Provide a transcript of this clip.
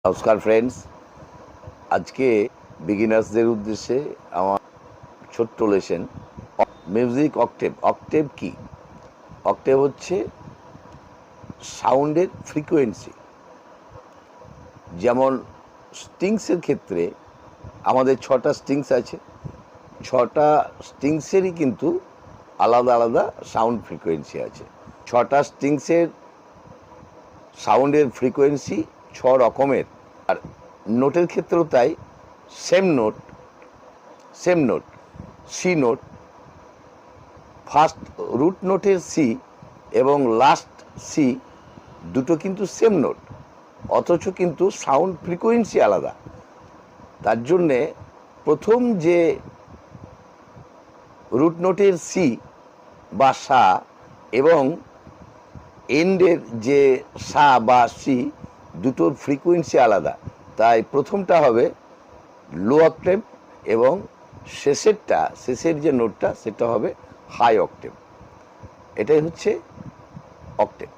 নমস্কার ফ্রেন্ডস, আজকে বিগিনার্সদের উদ্দেশ্যে আমার ছোট্ট লেসন মিউজিক অক্টেভ। অক্টেভ কি? অক্টেভ হচ্ছে সাউন্ডের ফ্রিকোয়েন্সি। যেমন স্ট্রিংসের ক্ষেত্রে আমাদের 6টা স্ট্রিংস আছে, 6টা স্ট্রিংসেরই কিন্তু আলাদা আলাদা সাউন্ড ফ্রিকোয়েন্সি আছে। 6টা স্ট্রিংসের সাউন্ডের ফ্রিকোয়েন্সি 6 রকমের। আর নোটের ক্ষেত্রেও তাই, same note C note, first root নোটের সি এবং লাস্ট সি দুটো কিন্তু সেম নোট, অথচ কিন্তু সাউন্ড ফ্রিকোয়েন্সি আলাদা। তার জন্যে প্রথম যে রুট নোটের সি বা সা এবং এন্ডের যে সা বা সি দুটোর ফ্রিকোয়েন্সি আলাদা। তাই প্রথমটা হবে লো অক্টেভ এবং শেষের যে নোটটা সেটা হবে হাই অক্টেভ। এটাই হচ্ছে অক্টেভ।